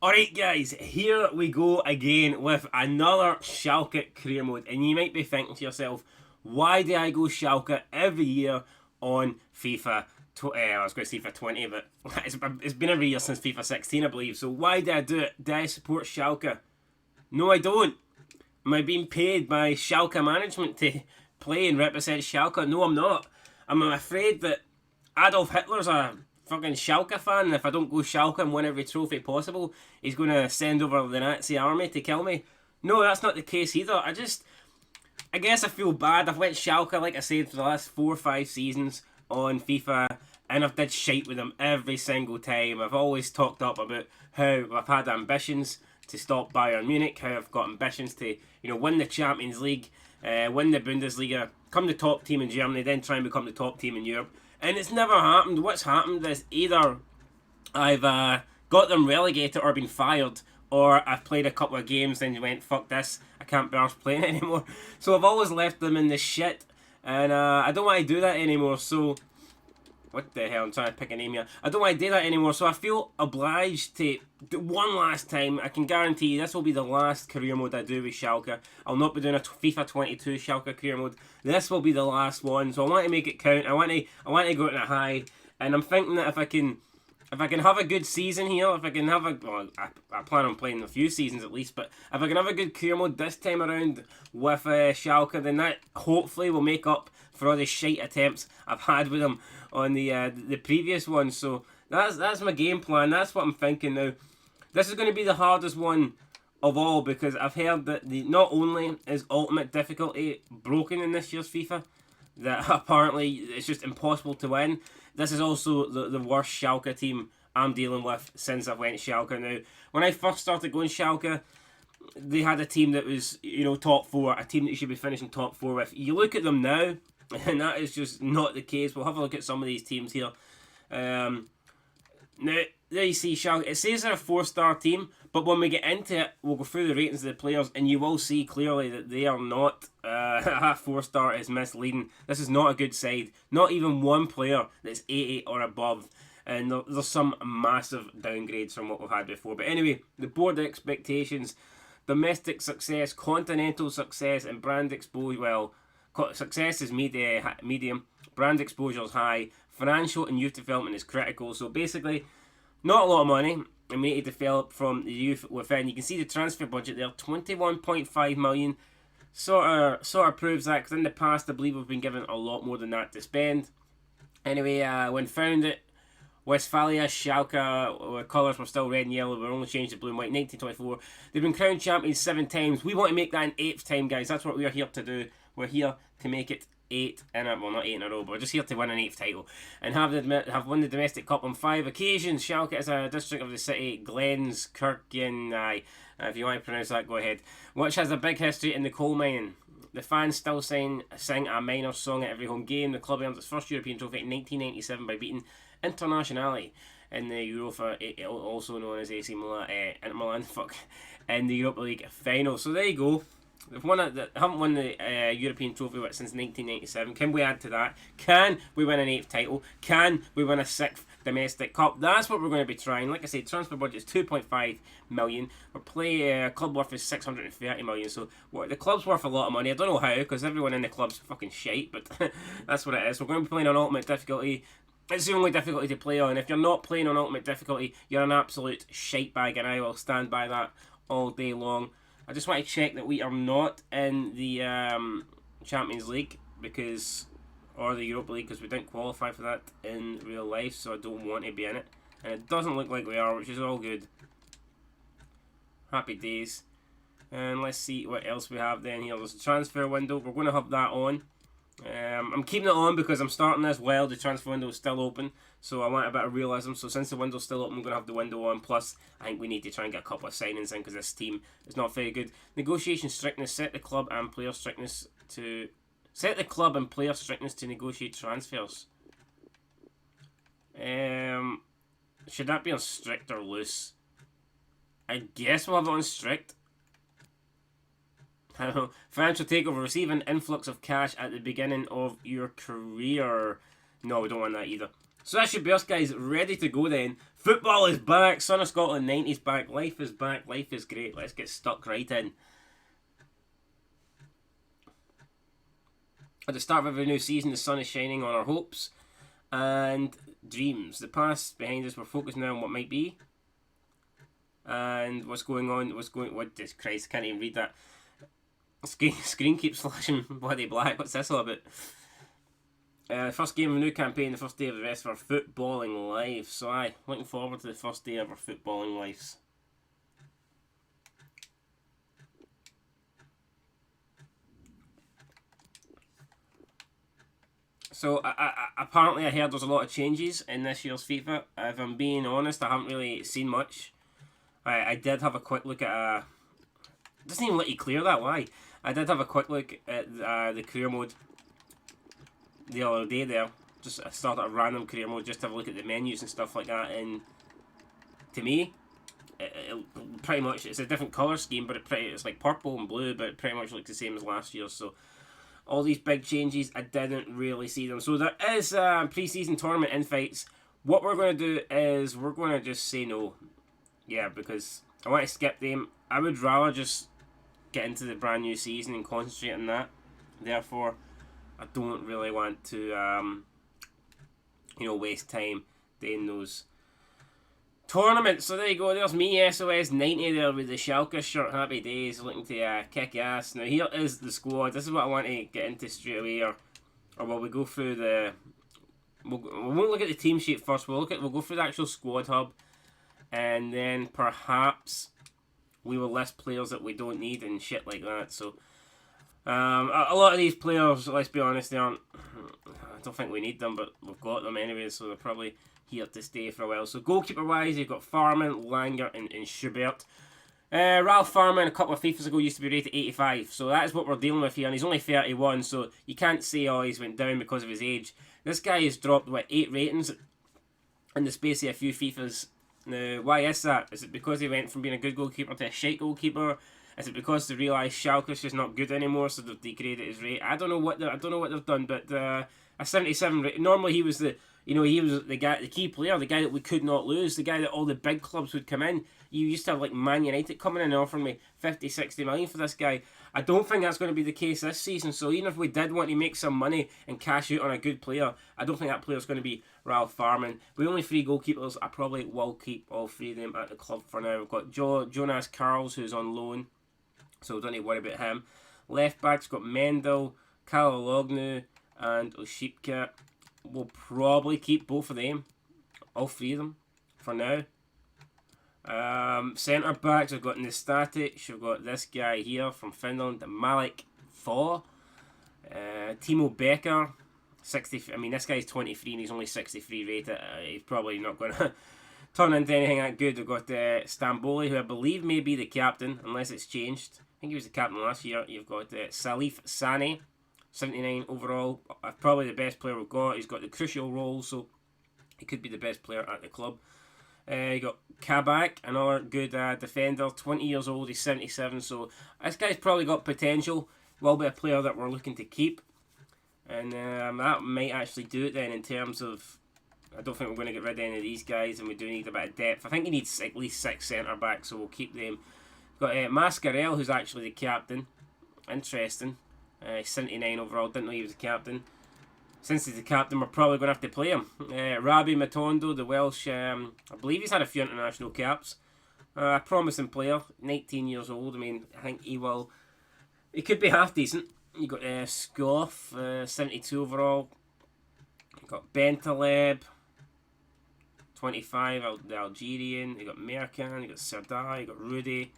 Alright guys, here we go again with another Schalke career mode, and you might be thinking to yourself, why do I go Schalke every year on FIFA? I was going to say FIFA 20, but it's been every year since FIFA 16 I believe, so why do I do it? Do I support Schalke? No I don't. Am I being paid by Schalke management to play and represent Schalke? No I'm not. I'm afraid that Adolf Hitler's a fucking Schalke fan, and if I don't go Schalke and win every trophy possible, he's going to send over the Nazi army to kill me. No, that's not the case either. I guess I feel bad. I've went Schalke, like I said, for the last 4 or 5 seasons on FIFA, and I've did shite with them every single time. I've always talked up about how I've had ambitions to stop Bayern Munich, how I've got ambitions to, win the Champions League, win the Bundesliga, become the top team in Germany, then try and become the top team in Europe. And it's never happened. What's happened is either I've got them relegated or been fired, or I've played a couple of games and went, fuck this, I can't be arsed playing anymore. So I've always left them in the shit, and I don't want to do that anymore. So what the hell, I'm trying to pick a name here. I don't want to do that anymore, so I feel obliged to do one last time. I can guarantee you this will be the last career mode I do with Schalke. I'll not be doing a FIFA 22 Schalke career mode. This will be the last one, so I want to make it count. I want to go to a high, and I'm thinking that if I can have a good season here, if I can have I plan on playing a few seasons at least, but if I can have a good career mode this time around with Schalke, then that hopefully will make up for all the shite attempts I've had with them on the previous one. So that's my game plan. That's what I'm thinking now. This is going to be the hardest one of all, because I've heard that not only is ultimate difficulty broken in this year's FIFA, that apparently it's just impossible to win. This is also the worst Schalke team I'm dealing with since I went Schalke. Now, when I first started going Schalke, they had a team that was, top 4, a team that you should be finishing top 4 with. You look at them now, and that is just not the case. We'll have a look at some of these teams here. Now, there you see Schalke. It says they're a 4-star team, but when we get into it, we'll go through the ratings of the players, and you will see clearly that they are not. A 4-star is misleading. This is not a good side. Not even one player that's 80 or above. And there's some massive downgrades from what we've had before. But anyway, the board expectations, domestic success, continental success, and brand exposure. Well, success is medium, brand exposure is high, financial and youth development is critical. So basically, not a lot of money, and we need to develop from the youth within. You can see the transfer budget there, 21.5 million. Sort of proves that, because in the past I believe we've been given a lot more than that to spend. Anyway, when founded, Westphalia, Schalke, colours were still red and yellow, we only changed to blue and white, 1924. They've been crowned champions 7 times. We want to make that an 8th time, guys. That's what we're here to do. We're here to make it 8 in a, well, not 8 in a row, but we're just here to win an 8th title. And have won the domestic cup on 5 occasions. Schalke is a district of the city, Glens, Kirkien, if you want to pronounce that, go ahead. Which has a big history in the coal mining. The fans still sing a minor song at every home game. The club earned its first European trophy in 1997 by beating Internazionale in the Europa, also known as AC Milan, Inter Milan, in the Europa League final. So there you go. They haven't won the European trophy since 1997. Can we add to that? Can we win an 8th title? Can we win a 6th domestic cup? That's what we're going to be trying. Like I said, transfer budget is 2.5 million. Our club worth is 630 million. So the club's worth a lot of money. I don't know how, because everyone in the club's fucking shite, but that's what it is. We're going to be playing on ultimate difficulty. It's the only difficulty to play on. If you're not playing on ultimate difficulty, you're an absolute shite bag, and I will stand by that all day long. I just want to check that we are not in the Champions League, or the Europa League, because we didn't qualify for that in real life, so I don't want to be in it. And it doesn't look like we are, which is all good. Happy days. And let's see what else we have then here. There's a transfer window. We're going to have that on. I'm keeping it on because I'm starting this while the transfer window is still open, so I want a bit of realism. So since the window's still open, I'm going to have the window on. Plus, I think we need to try and get a couple of signings in, because this team is not very good. Negotiation strictness, set the club and player strictness to negotiate transfers. Should that be on strict or loose? I guess we'll have it on strict. Financial takeover. Receive an influx of cash at the beginning of your career. No, we don't want that either. So that should be us, guys, ready to go then. Football is back. Son of Scotland 90s back. Life is back. Life is great. Let's get stuck right in. At the start of every new season, the sun is shining on our hopes and dreams. The past behind us, we're focused now on what might be. And what's going on, what this Christ, I can't even read that. Screen keeps flashing bloody black. What's this all about? First game of a new campaign, the first day of the rest of our footballing lives. So looking forward to the first day of our footballing lives. So apparently I heard there's a lot of changes in this year's FIFA. If I'm being honest, I haven't really seen much. I did have a quick look at it doesn't even let you clear that, why? I did have a quick look at the career mode the other day there. Just I started a random career mode just to have a look at the menus and stuff like that, and to me, it pretty much, it's a different colour scheme, but it's like purple and blue, but it pretty much looks the same as last year. So all these big changes, I didn't really see them. So there is pre-season tournament invites. What we're going to do is we're going to just say no. Yeah, because I want to skip them. I would rather just get into the brand new season and concentrate on that. Therefore, I don't really want to, waste time doing those tournaments. So there you go. There's me, SOS90 there with the Schalke shirt. Happy days, looking to kick ass. Now here is the squad. This is what I want to get into straight away, or will we go through the? We won't look at the team sheet first. We'll go through the actual squad hub, and then perhaps we will list players that we don't need and shit like that. So a lot of these players, let's be honest, they aren't. I don't think we need them, but we've got them anyway, so they're probably here to stay for a while. So goalkeeper wise, you've got Farman, Langer, and Schubert. Ralph Farman a couple of FIFAs ago used to be rated 85, so that is what we're dealing with here, and he's only 31, so you can't say, oh, he's went down because of his age. This guy has dropped, 8 ratings in the space of a few FIFAs. Now, why is that? Is it because he went from being a good goalkeeper to a shite goalkeeper? Is it because they realised Schalke's just not good anymore, so they've degraded his rate? I don't know what they've done, but a 77 rate. Normally he was the guy, the key player, the guy that we could not lose, the guy that all the big clubs would come in. You used to have like Man United coming in and offering me 50, 60 million for this guy. I don't think that's going to be the case this season. So even if we did want to make some money and cash out on a good player, I don't think that player is going to be Ralph Farman. With only 3 goalkeepers, I probably will keep all 3 of them at the club for now. We've got Jonas Carls, who's on loan, so don't need to worry about him. Left back's got Mendel, Kalologlu, and Oshipka. We'll probably keep both of them, all 3 of them, for now. Centre backs, we've got Nestatic, we've got this guy here from Finland, Malik Thor, Timo Becker, 60. I mean, this guy's 23 and he's only 63 rated. He's probably not going to turn into anything that good. We've got Stamboli, who I believe may be the captain, unless it's changed. I think he was the captain last year. You've got Salif Sane, 79 overall. Probably the best player we've got. He's got the crucial role, so he could be the best player at the club. You got Kabak, another good defender, 20 years old, he's 77, so this guy's probably got potential, will be a player that we're looking to keep, and that might actually do it then in terms of, I don't think we're going to get rid of any of these guys, and we do need a bit of depth. I think he needs at least 6 centre backs, so we'll keep them. We've got Mascarell, who's actually the captain, interesting, 79 overall, didn't know he was the captain. Since he's the captain, we're probably going to have to play him. Rabi Matondo, the Welsh, I believe he's had a few international caps. A promising player, 19 years old. I mean, I think he could be half decent. You got Scoff, 72 overall. You got Bentaleb, 25, the Algerian. You got Merkan, you got Serdar, you got Rudy.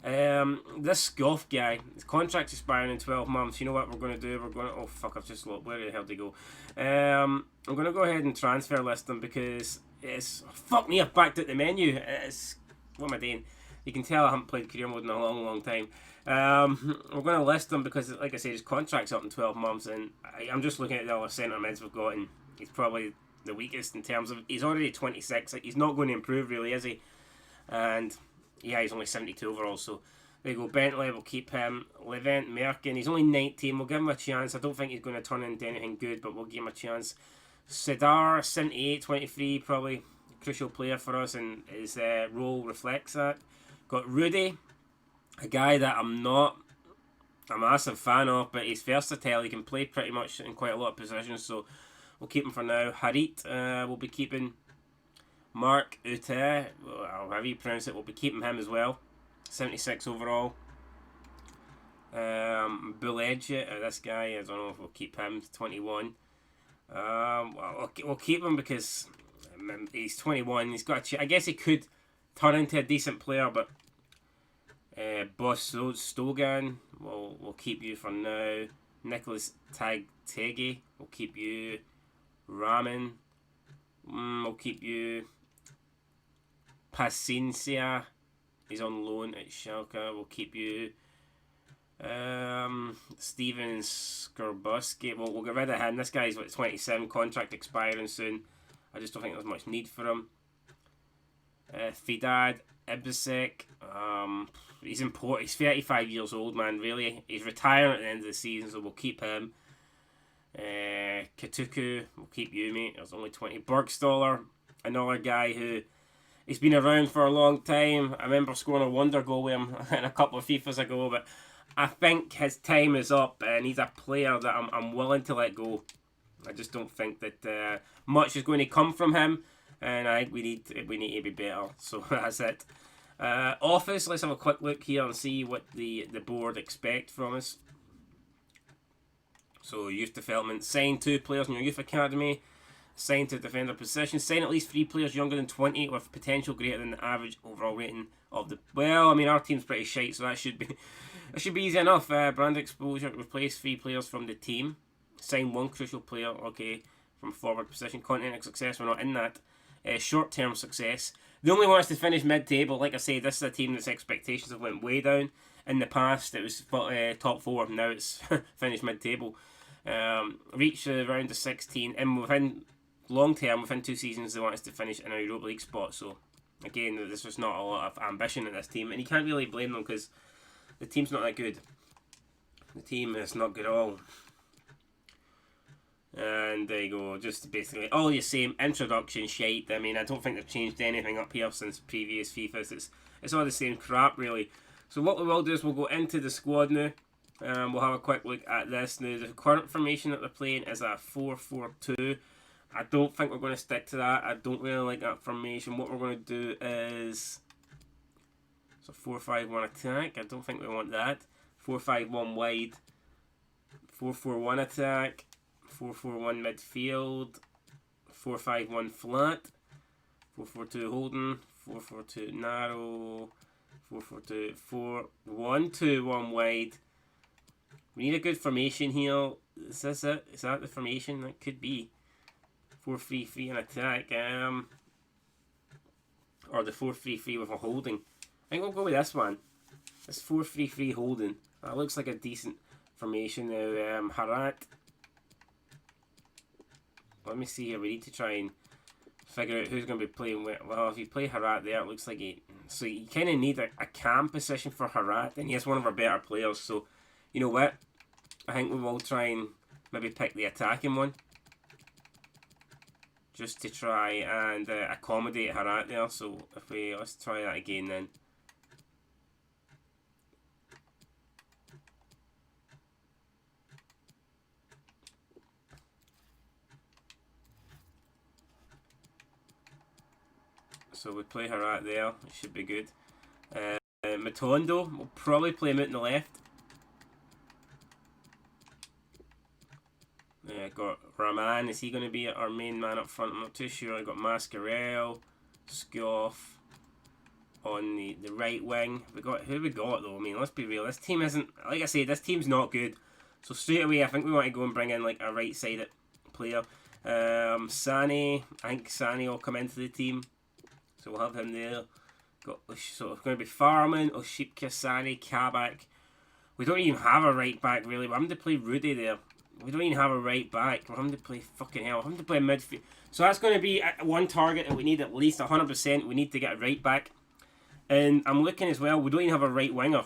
This Scoff guy, his contract's expiring in 12 months. You know what we're going to do? We're going to... Oh, fuck, I've just lost. Where the hell did he go? I'm going to go ahead and transfer list him because it's... Fuck me, I've backed out the menu. What am I doing? You can tell I haven't played career mode in a long, long time. We're going to list him because, like I said, his contract's up in 12 months, and I'm just looking at the other centre mids we've got, and he's probably the weakest in terms of... He's already 26. Like, he's not going to improve, really, is he? And... yeah, he's only 72 overall, so there you go. Bentley, we'll keep him. Levent, Merkin, he's only 19. We'll give him a chance. I don't think he's going to turn into anything good, but we'll give him a chance. Sidar, 78, 23, probably a crucial player for us, and his role reflects that. Got Rudy, a guy that I'm not a massive fan of, but he's versatile. He can play pretty much in quite a lot of positions, so we'll keep him for now. Harit, we'll be keeping. Mark Ute, however you pronounce it, we'll be keeping him as well. 76 overall. Buledge, this guy, I don't know if we'll keep him. 21. We'll keep him because he's 21. He's got I guess he could turn into a decent player, but Boss Stogan, we'll keep you for now. Nicholas Tegi, we'll keep you. Ramen, we'll keep you. Paciencia, he's on loan at Schalke, we'll keep you. Steven Skorbuski, we'll get rid of him. This guy's 27, contract expiring soon. I just don't think there's much need for him. Fidad Ibisek, he's important. He's 35 years old, man. Really, he's retiring at the end of the season, so we'll keep him. Katuku, we'll keep you, mate. There's only 20. Bergstaller, another guy who he's been around for a long time. I remember scoring a wonder goal with him in a couple of FIFAs ago, but I think his time is up, and he's a player that I'm willing to let go. I just don't think that much is going to come from him, and I think we need to be better. So that's it. Office, let's have a quick look here and see what the board expect from us. So youth development, sign 2 players in your youth academy, sign to defender position, sign at least 3 players younger than 20 with potential greater than the average overall rating of the. Well, I mean our team's pretty shite, so that should be easy enough. Brand exposure, replace 3 players from the team, sign 1 crucial player. Okay, from forward position, continental success. We're not in that. Short term success. They only want us to finish mid table. Like I say, this is a team that's expectations have went way down. In the past, it was top 4. Now it's finished mid table. Reach the round of 16, and within long term, within 2 seasons, they want us to finish in a Europa League spot. So again, there's just not a lot of ambition in this team, and you can't really blame them because the team's not that good. The team is not good at all. And there you go, just basically all your same introduction shite. I mean, I don't think they've changed anything up here since previous FIFAs. It's all the same crap, really. So what we will do is we'll go into the squad now. We'll have a quick look at this now. The current formation that they're playing is a 4-4-2. I don't think we're going to stick to that. I don't really like that formation. What we're going to do is so 4-5-1 attack. I don't think we want that. 4-5-1 wide. 4-4-1 attack. 4-4-1 midfield. 4-5-1 flat. 4-4-2 holding. 4-4-2 narrow. 4-4-2 4-1-2-1 wide. We need a good formation here. Is this it? Is that the formation? That could be 4-3-3 in attack. Or the 4-3-3 with a holding. I think we'll go with this one. This 4-3-3 holding. That looks like a decent formation now. Harat. Let me see here. We need to try and figure out who's going to be playing with. Well, if you play Harat there, it looks like he. So you kind of need a cam position for Harat, and he's one of our better players. So, you know what? I think we will try and maybe pick the attacking one. Just to try and accommodate Harat there. So if let's try that again then. So we play Harat there. It should be good. Matondo, we'll probably play him out on the left. Got Rahman, is he going to be our main man up front? I'm not too sure. I got Mascarell, Scoff on the right wing. Who we got though? I mean, let's be real. This team isn't, like I say, this team's not good. So straight away, I think we want to go and bring in like a right-sided player. Sane, I think Sane will come into the team. So we'll have him there. So it's going to be Farman, Oshipka, Sane, Kabak. We don't even have a right back really. We're having to play Rudy there. We don't even have a right back. We're having to play fucking hell. We're having to play midfield. So that's going to be one target that we need at least 100%. We need to get a right back. And I'm looking as well. We don't even have a right winger.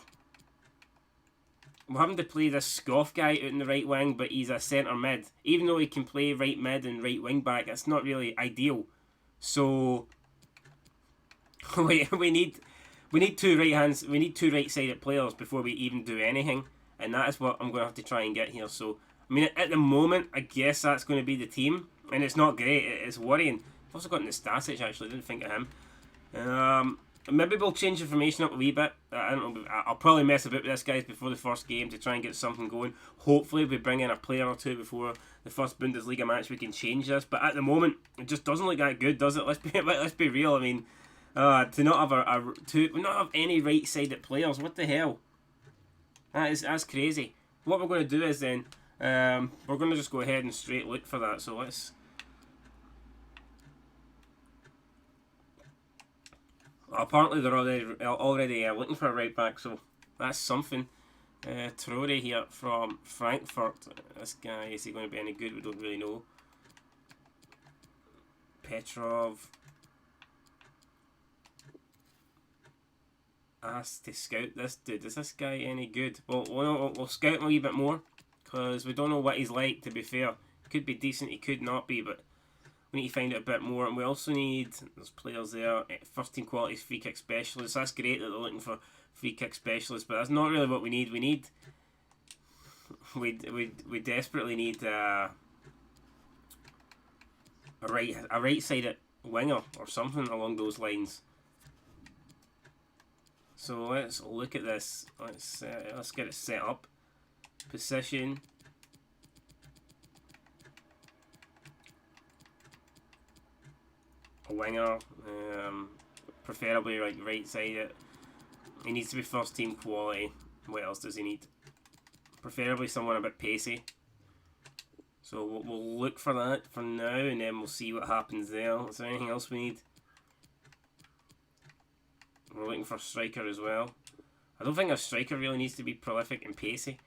we're having to play this scoff guy out in the right wing, but he's a centre mid. Even though he can play right mid and right wing back, it's not really ideal. So we need two right sided players before we even do anything, and that is what I'm going to have to try and get here. So I mean, at the moment, I guess that's going to be the team, and it's not great. It's worrying. I've also got Nastasic actually. Didn't think of him. Maybe we'll change the formation up a wee bit. I don't know. I'll probably mess about with this, guys, before the first game to try and get something going. Hopefully, if we bring in a player or two before the first Bundesliga match, we can change this. But at the moment, it just doesn't look that good, does it? Let's be real. I mean, to not have any right-sided players. What the hell? That's crazy. What we're going to do is then we're going to just go ahead and straight look for that. So let's. Apparently they're already looking for a right back, so that's something. Traore here from Frankfurt. This guy, is he going to be any good? We don't really know. Petrov. Asked to scout this dude. Is this guy any good? Well, we'll scout him a wee bit more, because we don't know what he's like, to be fair. He could be decent, he could not be, but we need to find out a bit more. And we also need, there's players there, first team quality free kick specialists. That's great that they're looking for free kick specialists, but that's not really what we need. We desperately need a right-sided winger or something along those lines. So let's look at this. Let's get it set up. Position. A winger, preferably like right sided. He needs to be first team quality. What else does he need? Preferably someone a bit pacey. So we'll look for that for now, and then we'll see what happens there. Is there anything else we need? We're looking for a striker as well. I don't think a striker really needs to be prolific and pacey.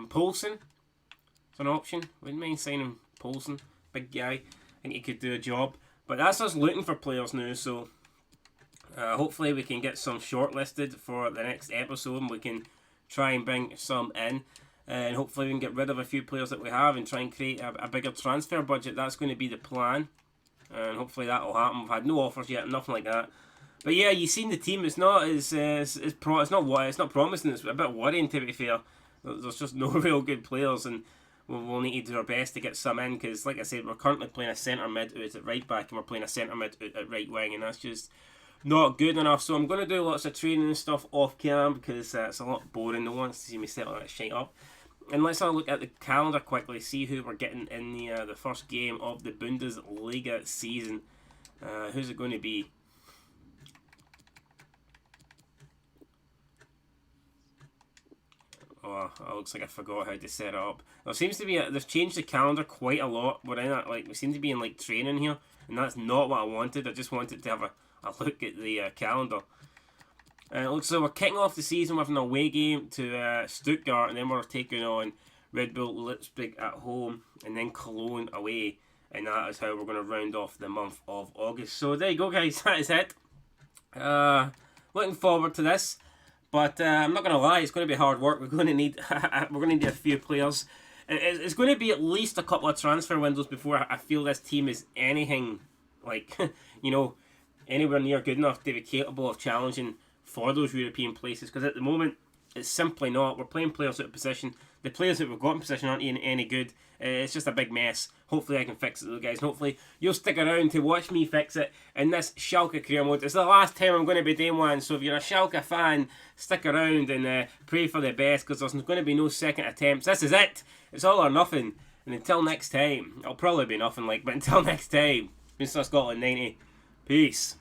Poulsen is an option. Wouldn't mind signing Poulsen. Big guy. I think he could do a job. But that's us looking for players now, so hopefully we can get some shortlisted for the next episode, and we can try and bring some in. And hopefully we can get rid of a few players that we have and try and create a bigger transfer budget. That's going to be the plan. And hopefully that will happen. We've had no offers yet, nothing like that. But yeah, you've seen the team. It's not not promising. It's a bit worrying, to be fair. There's just no real good players, and we'll need to do our best to get some in, because, like I said, we're currently playing a centre mid out at right back, and we're playing a centre mid out at right wing, and that's just not good enough. So I'm going to do lots of training and stuff off cam, because it's a lot boring. No one wants to see me set all that shit up. And let's have a look at the calendar quickly, see who we're getting in the first game of the Bundesliga season. Who's it going to be? Oh, it looks like I forgot how to set it up. There seems to be they've changed the calendar quite a lot. We're in it, like, we seem to be in like training here, and that's not what I wanted. I just wanted to have a look at the calendar. It looks like we're kicking off the season with an away game to Stuttgart, and then we're taking on Red Bull Leipzig at home, and then Cologne away, and that is how we're going to round off the month of August. So there you go, guys. That is it. Looking forward to this. But I'm not going to lie, it's going to be hard work. We're going to need a few players. It's going to be at least a couple of transfer windows before I feel this team is anything like, anywhere near good enough to be capable of challenging for those European places. Because at the moment, it's simply not. We're playing players out of position. The players that we've got in position aren't any good. It's just a big mess. Hopefully I can fix it, though, guys. And hopefully you'll stick around to watch me fix it in this Schalke career mode. It's the last time I'm going to be doing one, so if you're a Schalke fan, stick around and pray for the best, because there's going to be no second attempts. This is it. It's all or nothing. And until next time, it'll probably be nothing, but until next time, Mr. Scotland 90. Peace.